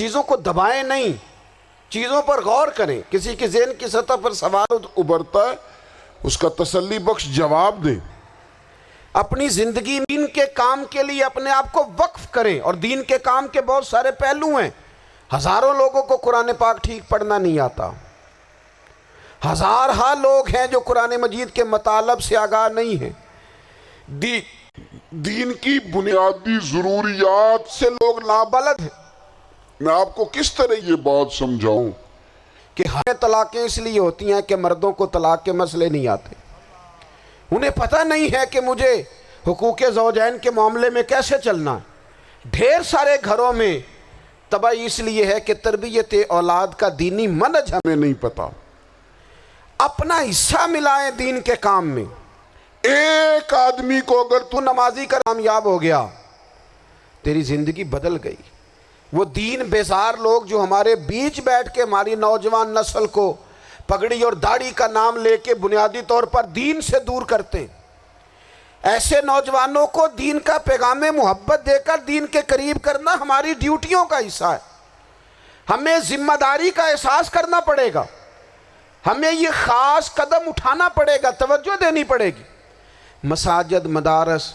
چیزوں کو دبائیں نہیں، چیزوں پر غور کریں. کسی کی ذہن کی سطح پر سوال ابھرتا ہے اس کا تسلی بخش جواب دیں. اپنی زندگی دین کے کام کے لیے اپنے آپ کو وقف کریں. اور دین کے کام کے بہت سارے پہلو ہیں. ہزاروں لوگوں کو قرآن پاک ٹھیک پڑھنا نہیں آتا. ہزارہا لوگ ہیں جو قرآن مجید کے مطالب سے آگاہ نہیں ہیں. دین کی بنیادی ضروریات سے لوگ نابلد ہیں. میں آپ کو کس طرح یہ بات سمجھاؤں کہ ہمیں طلاقیں اس لیے ہوتی ہیں کہ مردوں کو طلاق کے مسئلے نہیں آتے. انہیں پتہ نہیں ہے کہ مجھے حقوق زوجین کے معاملے میں کیسے چلنا ہے. ڈھیر سارے گھروں میں تباہی اس لیے ہے کہ تربیت اولاد کا دینی منہج ہمیں نہیں پتا. اپنا حصہ ملائیں دین کے کام میں. ایک آدمی کو اگر تو نمازی کا کامیاب ہو گیا، تیری زندگی بدل گئی. وہ دین بیزار لوگ جو ہمارے بیچ بیٹھ کے ہماری نوجوان نسل کو پگڑی اور داڑھی کا نام لے کے بنیادی طور پر دین سے دور کرتے ہیں، ایسے نوجوانوں کو دین کا پیغام محبت دے کر دین کے قریب کرنا ہماری ڈیوٹیوں کا حصہ ہے. ہمیں ذمہ داری کا احساس کرنا پڑے گا. ہمیں یہ خاص قدم اٹھانا پڑے گا، توجہ دینی پڑے گی. مساجد، مدارس،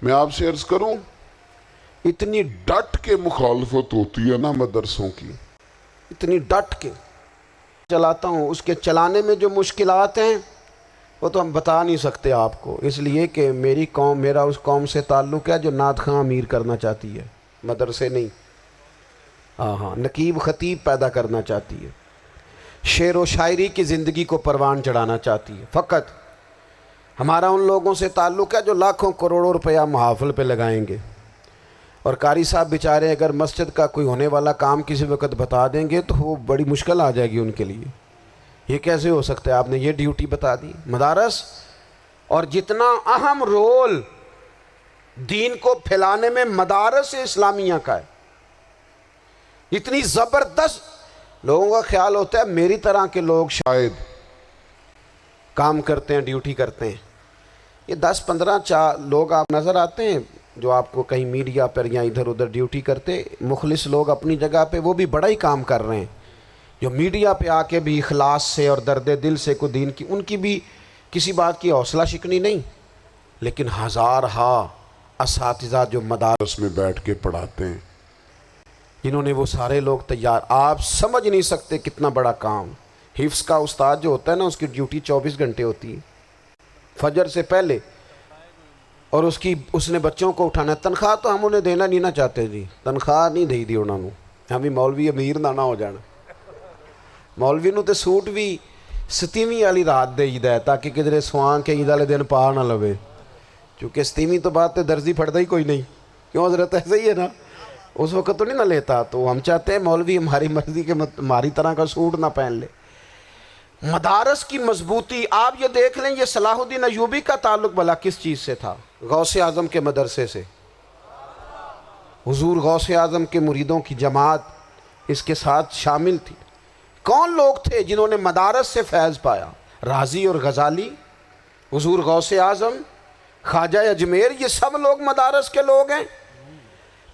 میں آپ سے عرض کروں اتنی ڈٹ کے مخالفت ہوتی ہے نا مدرسوں کی، اتنی ڈٹ کے چلاتا ہوں. اس کے چلانے میں جو مشکلات ہیں وہ تو ہم بتا نہیں سکتے آپ کو، اس لیے کہ میری قوم، میرا اس قوم سے تعلق ہے جو نعت خواں امیر کرنا چاہتی ہے، مدرسے نہیں. ہاں نقیب خطیب پیدا کرنا چاہتی ہے، شعر و شاعری کی زندگی کو پروان چڑھانا چاہتی ہے. فقط ہمارا ان لوگوں سے تعلق ہے جو لاکھوں کروڑوں روپیہ محافل پہ لگائیں گے. اور قاری صاحب بیچارے اگر مسجد کا کوئی ہونے والا کام کسی وقت بتا دیں گے تو وہ بڑی مشکل آ جائے گی ان کے لیے. یہ کیسے ہو سکتا ہے، آپ نے یہ ڈیوٹی بتا دی. مدارس اور جتنا اہم رول دین کو پھیلانے میں مدارس اسلامیہ کا ہے، اتنی زبردست. لوگوں کا خیال ہوتا ہے میری طرح کے لوگ شاید کام کرتے ہیں، ڈیوٹی کرتے ہیں. یہ 10-15 لوگ آپ نظر آتے ہیں جو آپ کو کہیں میڈیا پر یا ادھر ادھر ڈیوٹی کرتے. مخلص لوگ اپنی جگہ پہ وہ بھی بڑا ہی کام کر رہے ہیں، جو میڈیا پہ آ کے بھی اخلاص سے اور درد دل سے کو دین کی، ان کی بھی کسی بات کی حوصلہ شکنی نہیں. لیکن ہزارہا اساتذہ جو مدارس میں بیٹھ کے پڑھاتے ہیں، جنہوں نے وہ سارے لوگ تیار، آپ سمجھ نہیں سکتے کتنا بڑا کام. حفظ کا استاد جو ہوتا ہے نا، اس کی ڈیوٹی 24 گھنٹے ہوتی ہے فجر سے پہلے، اور اس نے بچوں کو اٹھانا ہے. تنخواہ تو ہم انہیں دینا نہیں نہ چاہتے جی، تنخواہ نہیں دے دی انہوں نے. ہم بھی مولوی امیر نہ ہو جانا. مولوی نو تے سوٹ بھی 27ویں والی رات دے ہے تاکہ کدھر سوان کے عید والے دن پا نہ لوے، چونکہ 27ویں تو بعد تے درزی پھڑتا ہی کوئی نہیں. کیوں حضرت ایسے ہی ہے نا، اس وقت تو نہیں نہ لیتا. تو ہم چاہتے ہیں مولوی ہماری مرضی کے ہماری طرح کا سوٹ نہ پہن لے. مدارس کی مضبوطی آپ یہ دیکھ لیں، یہ صلاح الدین ایوبی کا تعلق بھلا کس چیز سے تھا؟ غوث اعظم کے مدرسے سے. حضور غوث اعظم کے مریدوں کی جماعت اس کے ساتھ شامل تھی. کون لوگ تھے جنہوں نے مدارس سے فیض پایا؟ رازی اور غزالی، حضور غوث اعظم، خواجہ اجمیر، یہ سب لوگ مدارس کے لوگ ہیں.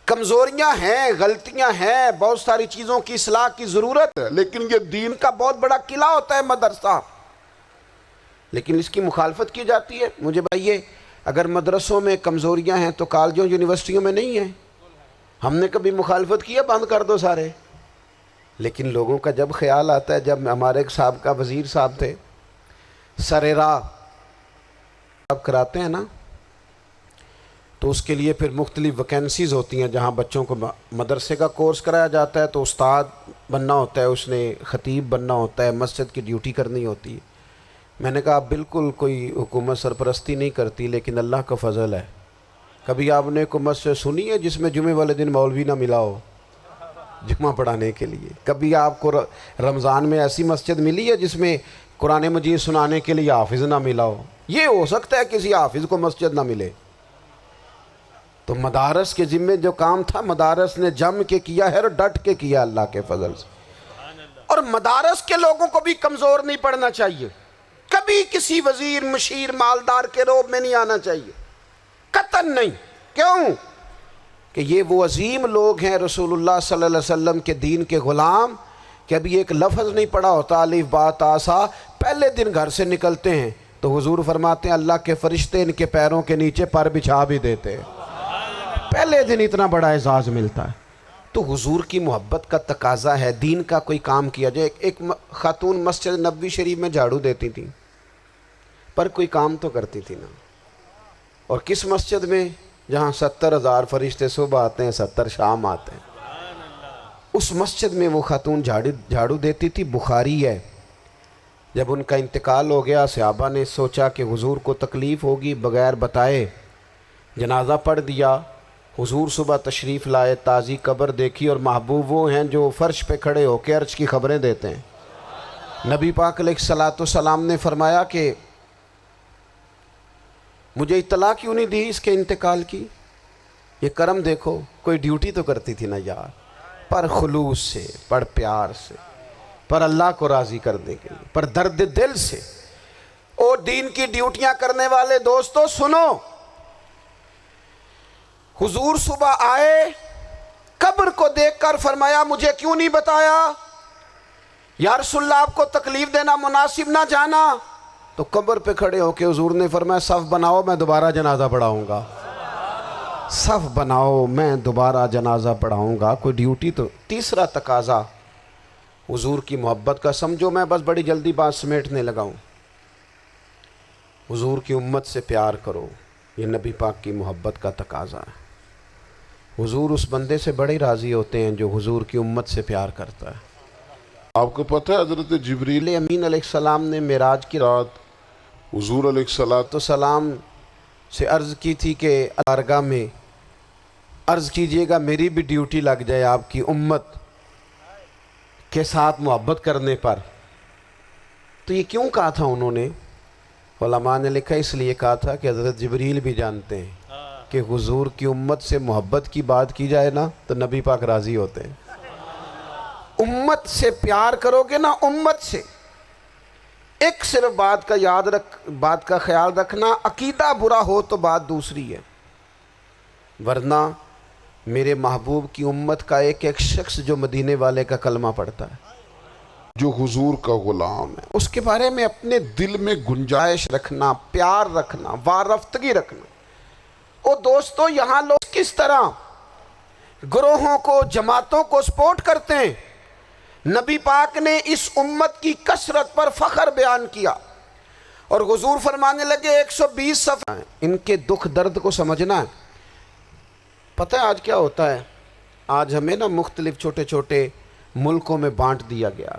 کمزوریاں ہیں، غلطیاں ہیں، بہت ساری چیزوں کی اصلاح کی ضرورت ہے، لیکن یہ دین کا بہت بڑا قلعہ ہوتا ہے مدرسہ. لیکن اس کی مخالفت کی جاتی ہے. مجھے بتائیے، اگر مدرسوں میں کمزوریاں ہیں تو کالجوں یونیورسٹیوں میں نہیں ہیں؟ ہم نے کبھی مخالفت کی ہے بند کر دو سارے؟ لیکن لوگوں کا جب خیال آتا ہے، جب ہمارے ایک صاحب کا وزیر صاحب تھے، سر راہ اب کراتے ہیں نا، تو اس کے لیے پھر مختلف ویکینسیز ہوتی ہیں جہاں بچوں کو مدرسے کا کورس کرایا جاتا ہے. تو استاد بننا ہوتا ہے، اس نے خطیب بننا ہوتا ہے، مسجد کی ڈیوٹی کرنی ہوتی ہے. میں نے کہا بالکل کوئی حکومت سرپرستی نہیں کرتی، لیکن اللہ کا فضل ہے. کبھی آپ نے کوئی مسجد سنی ہے جس میں جمعے والے دن مولوی نہ ملا ہو جمعہ پڑھانے کے لیے؟ کبھی آپ کو رمضان میں ایسی مسجد ملی ہے جس میں قرآن مجید سنانے کے لیے حافظ نہ ملا ہو؟ یہ ہو سکتا ہے کسی حافظ کو مسجد نہ ملے. تو مدارس کے ذمے جو کام تھا مدارس نے جم کے کیا ہے اور ڈٹ کے کیا اللہ کے فضل سے. اور مدارس کے لوگوں کو بھی کمزور نہیں پڑنا چاہیے. کبھی کسی وزیر، مشیر، مالدار کے روب میں نہیں آنا چاہیے، قطعاً نہیں. کیوں؟ کہ یہ وہ عظیم لوگ ہیں رسول اللہ صلی اللہ علیہ وسلم کے دین کے غلام کہ ابھی ایک لفظ نہیں پڑھا ہوتا الف با تا سا، پہلے دن گھر سے نکلتے ہیں تو حضور فرماتے ہیں اللہ کے فرشتے ان کے پیروں کے نیچے پر بچھا بھی دیتے ہیں، پہلے دن اتنا بڑا اعزاز ملتا ہے۔ تو حضور کی محبت کا تقاضا ہے، دین کا کوئی کام کیا جائے۔ ایک خاتون مسجد نبوی شریف میں جھاڑو دیتی تھی پر کوئی کام تو کرتی تھی نا، اور کس مسجد میں؟ جہاں 70,000 فرشتے صبح آتے ہیں 70 شام آتے ہیں، اس مسجد میں وہ خاتون جھاڑو دیتی تھی۔ بخاری ہے، جب ان کا انتقال ہو گیا صحابہ نے سوچا کہ حضور کو تکلیف ہوگی، بغیر بتائے جنازہ پڑھ دیا۔ حضور صبح تشریف لائے، تازی قبر دیکھی، اور محبوب وہ ہیں جو فرش پہ کھڑے ہو کے عرش کی خبریں دیتے ہیں۔ نبی پاک علیہ الصلوۃ والسلام نے فرمایا کہ مجھے اطلاع کیوں نہیں دی اس کے انتقال کی؟ یہ کرم دیکھو، کوئی ڈیوٹی تو کرتی تھی نا یار، پر خلوص سے، پر پیار سے، پر اللہ کو راضی کرنے کے لیے، پر درد دل سے۔ اور دین کی ڈیوٹیاں کرنے والے دوستو سنو، حضور صبح آئے، قبر کو دیکھ کر فرمایا مجھے کیوں نہیں بتایا؟ یا رسول اللہ آپ کو تکلیف دینا مناسب نہ جانا؟ تو قبر پہ کھڑے ہو کے حضور نے فرمایا صف بناؤ میں دوبارہ جنازہ پڑھاؤں گا، صف بناؤ میں دوبارہ جنازہ پڑھاؤں گا۔ کوئی ڈیوٹی تو۔ تیسرا تقاضا حضور کی محبت کا، سمجھو میں بس بڑی جلدی بات سمیٹنے لگا ہوں۔ حضور کی امت سے پیار کرو، یہ نبی پاک کی محبت کا تقاضا ہے۔ حضور اس بندے سے بڑے راضی ہوتے ہیں جو حضور کی امت سے پیار کرتا ہے۔ آپ کو پتہ ہے حضرت جبریل امین علیہ السلام نے معراج کی رات حضور علیہ الصلوۃ والسلام سے عرض کی تھی کہ بارگاہ میں عرض کیجئے گا میری بھی ڈیوٹی لگ جائے آپ کی امت کے ساتھ محبت کرنے پر۔ تو یہ کیوں کہا تھا انہوں نے؟ علماء نے لکھا اس لیے کہا تھا کہ حضرت جبریل بھی جانتے ہیں کہ حضور کی امت سے محبت کی بات کی جائے نا تو نبی پاک راضی ہوتے ہیں۔ امت سے پیار کرو گے نا، امت سے۔ ایک صرف بات کا خیال رکھنا، عقیدہ برا ہو تو بات دوسری ہے، ورنہ میرے محبوب کی امت کا ایک ایک شخص جو مدینے والے کا کلمہ پڑھتا ہے، جو حضور کا غلام ہے، اس کے بارے میں اپنے دل میں گنجائش رکھنا، پیار رکھنا، وارفتگی رکھنا۔ اور دوستو یہاں لوگ کس طرح گروہوں کو، جماعتوں کو سپورٹ کرتے ہیں۔ نبی پاک نے اس امت کی کثرت پر فخر بیان کیا، اور حضور فرمانے لگے 120 صفحہ ہیں، ان کے دکھ درد کو سمجھنا ہے۔ پتہ ہے آج کیا ہوتا ہے؟ آج ہمیں نا مختلف چھوٹے چھوٹے ملکوں میں بانٹ دیا گیا۔